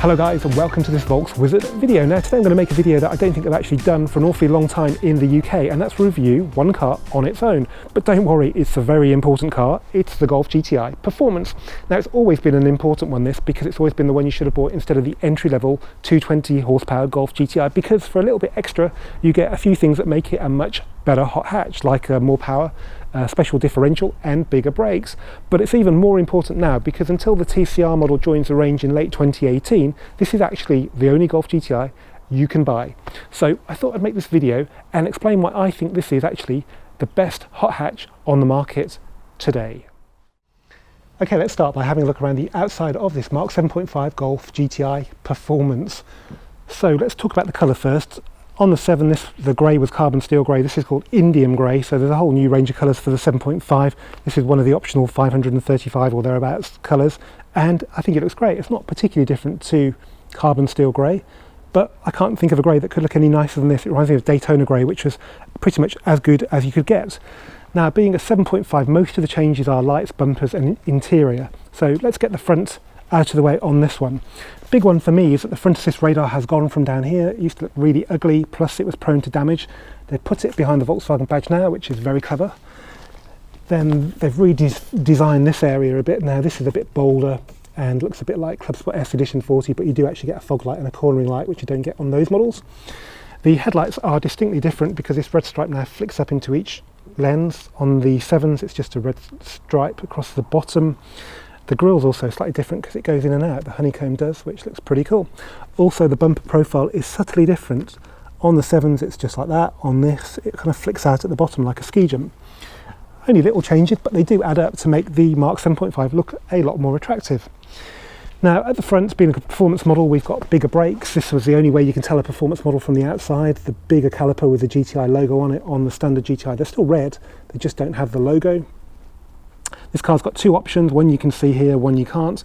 Hello guys, and welcome to this Volkswizard video. Now today I'm going to make a video that I don't think I've actually done for an awfully long time in the UK, and that's review one car on its own. But don't worry, it's a very important car. It's the Golf GTI Performance. Now it's always been an important one, this, because it's always been the one you should have bought instead of the entry-level 220 horsepower Golf GTI, because for a little bit extra you get a few things that make it a much better hot hatch, like more power, special differential and bigger brakes. But it's even more important now because until the TCR model joins the range in late 2018, this is actually the only Golf GTI you can buy. So I thought I'd make this video and explain why I think this is actually the best hot hatch on the market today. Okay, let's start by having a look around the outside of this Mark 7.5 Golf GTI Performance. So let's talk about the colour first. On the 7, the grey was carbon steel grey. This is called indium grey, so there's a whole new range of colours for the 7.5. This is one of the optional 535 or thereabouts colours, and I think it looks great. It's not particularly different to carbon steel grey, but I can't think of a grey that could look any nicer than this. It reminds me of Daytona grey, which was pretty much as good as you could get. Now, being a 7.5, most of the changes are lights, bumpers and interior. So let's get the front out of the way on this one. Big one for me is that the front assist radar has gone from down here. It used to look really ugly, plus it was prone to damage. They put it behind the Volkswagen badge now, which is very clever. Then they've redesigned this area a bit. Now this is a bit bolder and looks a bit like Club Sport S Edition 40, but you do actually get a fog light and a cornering light, which you don't get on those models. The headlights are distinctly different because this red stripe now flicks up into each lens. On the 7s, it's just a red stripe across the bottom. The grille's also slightly different because it goes in and out, the honeycomb does, which looks pretty cool. Also, the bumper profile is subtly different. On the 7s, it's just like that. On this, it kind of flicks out at the bottom like a ski jump. Only little changes, but they do add up to make the Mark 7.5 look a lot more attractive. Now, at the front, being a performance model, we've got bigger brakes. This was the only way you can tell a performance model from the outside. The bigger caliper with the GTI logo on it. On the standard GTI, they're still red, they just don't have the logo. This car's got two options, one you can see here, one you can't.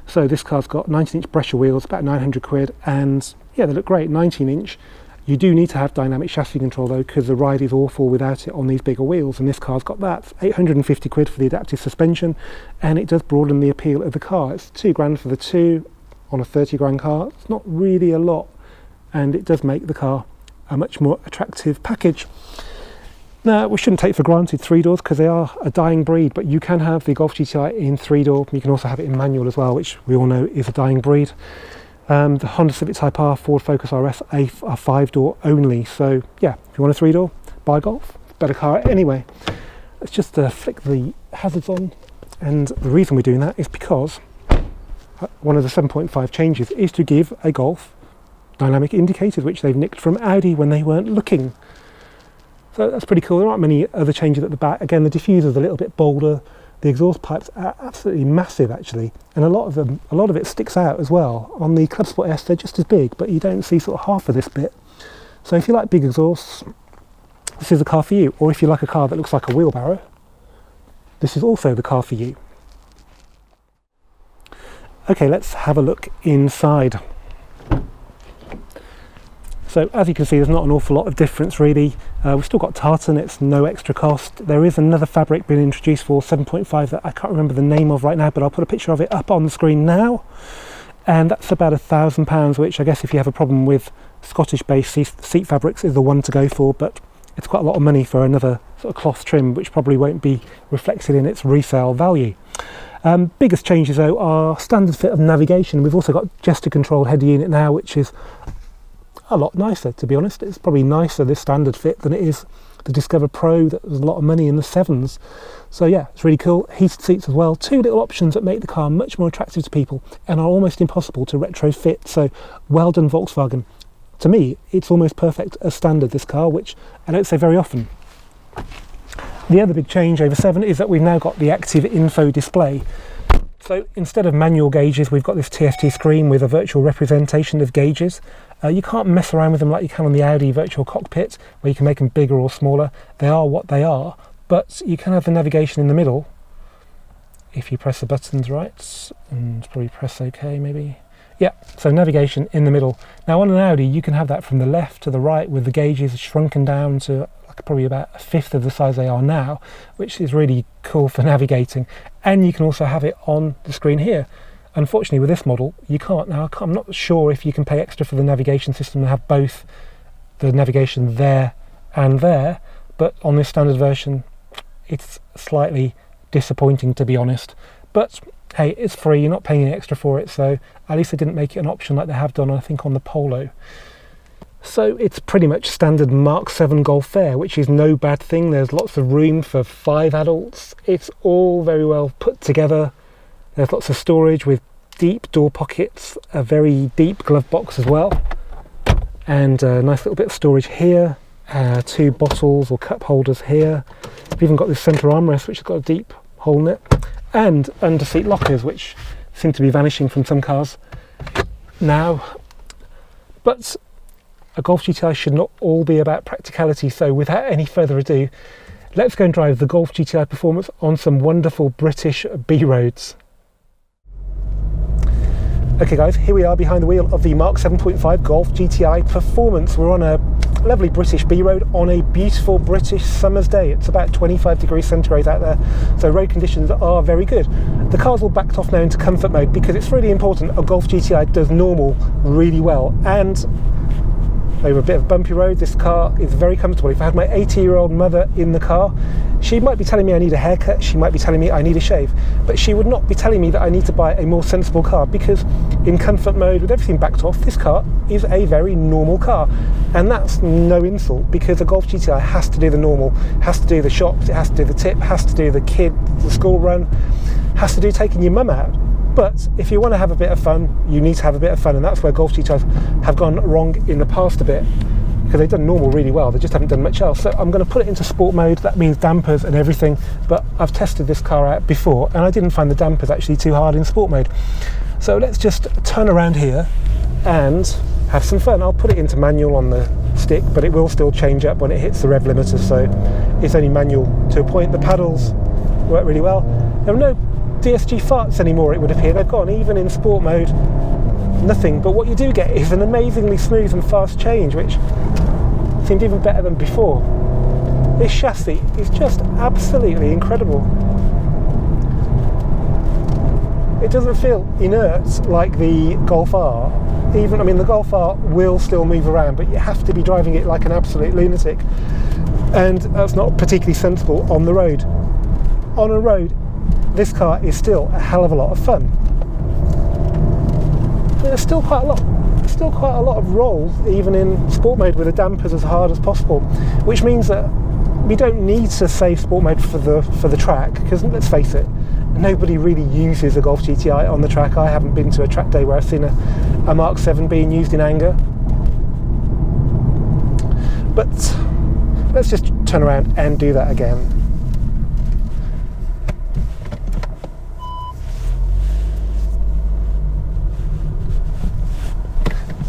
So this car's got 19-inch Brescia wheels, about 900 quid, and yeah, they look great, 19-inch. You do need to have dynamic chassis control though, because the ride is awful without it on these bigger wheels, and this car's got that. 850 quid for the adaptive suspension, and it does broaden the appeal of the car. It's £2 for the two on a 30 grand car. It's not really a lot, and it does make the car a much more attractive package. Now, we shouldn't take for granted 3-doors because they are a dying breed, but you can have the Golf GTI in 3-door. You can also have it in manual as well, which we all know is a dying breed. The Honda Civic Type R, Ford Focus RS are 5-door only. So yeah, if you want a 3-door, buy Golf. Better car anyway. Let's just flick the hazards on. And the reason we're doing that is because one of the 7.5 changes is to give a Golf dynamic indicators, which they've nicked from Audi when they weren't looking. So that's pretty cool. There aren't many other changes at the back. Again, the diffuser's a little bit bolder. The exhaust pipes are absolutely massive actually, and a lot of it sticks out as well. On the Club Sport S, they're just as big, but you don't see sort of half of this bit. So if you like big exhausts, this is the car for you. Or if you like a car that looks like a wheelbarrow, this is also the car for you. Okay, let's have a look inside. So as you can see, there's not an awful lot of difference really. We've still got tartan, it's no extra cost. There is another fabric being introduced for 7.5 that I can't remember the name of right now, but I'll put a picture of it up on the screen now. And that's about £1,000, which I guess if you have a problem with Scottish-based seat fabrics is the one to go for, but it's quite a lot of money for another sort of cloth trim, which probably won't be reflected in its resale value. Biggest changes though are standard fit of navigation. We've also got gesture control head unit now, which is a lot nicer, to be honest. It's probably nicer, this standard fit, than it is the Discover Pro that was a lot of money in the 7s. So yeah, it's really cool. Heated seats as well. Two little options that make the car much more attractive to people and are almost impossible to retrofit. So well done, Volkswagen. To me, it's almost perfect as standard, this car, which I don't say very often. The other big change over 7 is that we've now got the active info display. So instead of manual gauges, we've got this TFT screen with a virtual representation of gauges. You can't mess around with them like you can on the Audi virtual cockpit, where you can make them bigger or smaller. They are what they are, but you can have the navigation in the middle if you press the buttons right, and probably press OK maybe. Yeah, so navigation in the middle. Now on an Audi, you can have that from the left to the right with the gauges shrunken down to like probably about a fifth of the size they are now, which is really cool for navigating. And you can also have it on the screen here. Unfortunately, with this model, you can't. Now, I'm not sure if you can pay extra for the navigation system and have both the navigation there and there, but on this standard version, it's slightly disappointing, to be honest. But hey, it's free, you're not paying any extra for it, so at least they didn't make it an option like they have done, I think, on the Polo. So it's pretty much standard Mark 7 Golf fare, which is no bad thing. There's lots of room for 5 adults. It's all very well put together. There's lots of storage with deep door pockets, a very deep glove box as well, and a nice little bit of storage here, 2 bottles or cup holders here. We've even got this centre armrest, which has got a deep hole in it, and under-seat lockers, which seem to be vanishing from some cars now. But a Golf GTI should not all be about practicality, so without any further ado, let's go and drive the Golf GTI Performance on some wonderful British B roads. Okay guys, here we are behind the wheel of the Mark 7.5 Golf GTI Performance. We're on a lovely British B road on a beautiful British summer's day. It's about 25 degrees centigrade out there, so road conditions are very good. The car's all backed off now into comfort mode because it's really important a Golf GTI does normal really well, and over a bit of bumpy road, this car is very comfortable. If I had my 80-year-old mother in the car, she might be telling me I need a haircut, she might be telling me I need a shave, but she would not be telling me that I need to buy a more sensible car, because in comfort mode, with everything backed off, this car is a very normal car. And that's no insult, because a Golf GTI has to do the normal, has to do the shops, it has to do the tip, has to do the kid, the school run, has to do taking your mum out. But if you want to have a bit of fun, you need to have a bit of fun, and that's where Golf GTIs have gone wrong in the past a bit, because they've done normal really well, they just haven't done much else. So I'm going to put it into sport mode. That means dampers and everything, but I've tested this car out before and I didn't find the dampers actually too hard in sport mode. So let's just turn around here and have some fun. I'll put it into manual on the stick, but it will still change up when it hits the rev limiter, so it's only manual to a point. The paddles work really well. There are no DSG farts anymore, it would appear. They've gone, even in sport mode, nothing. But what you do get is an amazingly smooth and fast change, which seemed even better than before. This chassis is just absolutely incredible. It doesn't feel inert like the Golf R. Even, I mean, the Golf R will still move around, but you have to be driving it like an absolute lunatic, and that's not particularly sensible on the road. On a road, this car is still a hell of a lot of fun. There's still quite a lot of roll, even in sport mode, with the dampers as hard as possible, which means that we don't need to save sport mode for the track, because let's face it, nobody really uses a Golf GTI on the track. I haven't been to a track day where I've seen a Mark 7 being used in anger. But let's just turn around and do that again.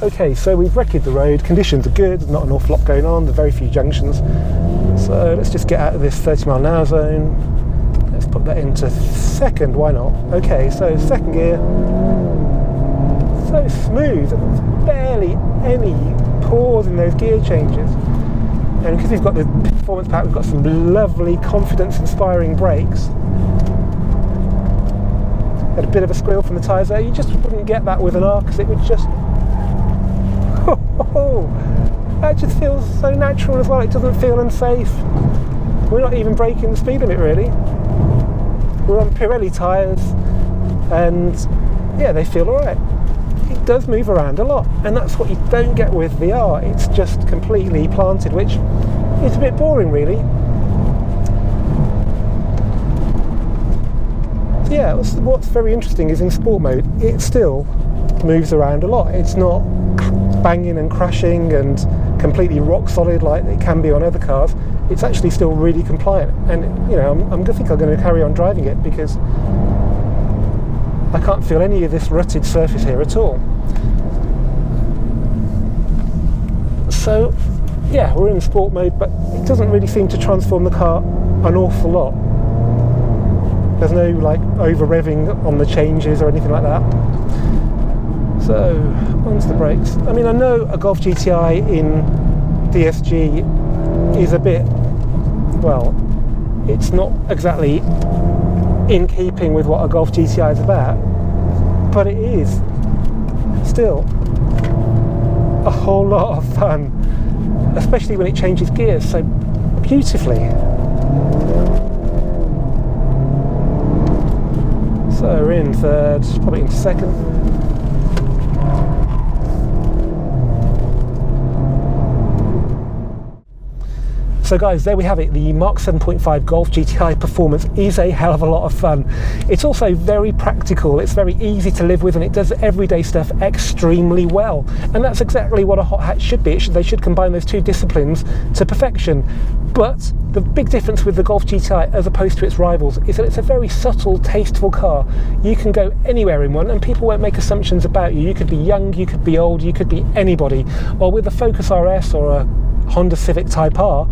Okay, so we've recce'd the road, conditions are good, there's not an awful lot going on, there are very few junctions. So let's just get out of this 30-mile-an-hour zone. Let's put that into second, why not? Okay, so second gear, so smooth, there's barely any pause in those gear changes. And because we've got the performance pack, we've got some lovely confidence-inspiring brakes. Got a bit of a squeal from the tyres there, you just wouldn't get that with an R, because it would just... Oh, that just feels so natural as well. It doesn't feel unsafe. We're not even breaking the speed limit really. We're on Pirelli tyres, and yeah, they feel alright. It does move around a lot, and that's what you don't get with the R. It's just completely planted, which is a bit boring really. So yeah, what's very interesting is in sport mode, it still moves around a lot. It's not banging and crashing and completely rock solid like it can be on other cars. It's actually still really compliant, and you know, I think I'm going to carry on driving it because I can't feel any of this rutted surface here at all. So yeah, we're in sport mode, but it doesn't really seem to transform the car an awful lot. There's no like over revving on the changes or anything like that. So, onto the brakes. I mean, I know a Golf GTI in DSG is a bit, well, it's not exactly in keeping with what a Golf GTI is about, but it is still a whole lot of fun, especially when it changes gears so beautifully. So we're in third, probably in second. So guys, there we have it. The Mark 7.5 Golf GTI Performance is a hell of a lot of fun. It's also very practical, it's very easy to live with, and it does everyday stuff extremely well. And that's exactly what a hot hatch should be. They should combine those two disciplines to perfection. But the big difference with the Golf GTI as opposed to its rivals is that it's a very subtle, tasteful car. You can go anywhere in one and people won't make assumptions about you. You could be young, you could be old, you could be anybody. While with the Focus RS or a Honda Civic Type R,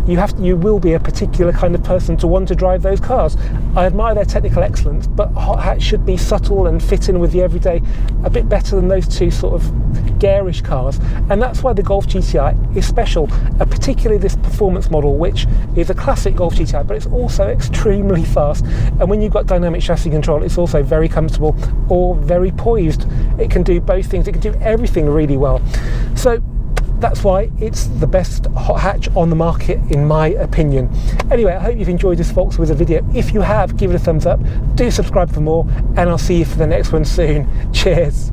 you will be a particular kind of person to want to drive those cars. I admire their technical excellence, but hot hatch should be subtle and fit in with the everyday a bit better than those two sort of garish cars. And that's why the Golf GTI is special, particularly this performance model, which is a classic Golf GTI, but it's also extremely fast. And when you've got dynamic chassis control, it's also very comfortable or very poised. It can do both things. It can do everything really well. So that's why it's the best hot hatch on the market, in my opinion. Anyway, I hope you've enjoyed this Volkswagen video. If you have, give it a thumbs up, do subscribe for more, and I'll see you for the next one soon. Cheers.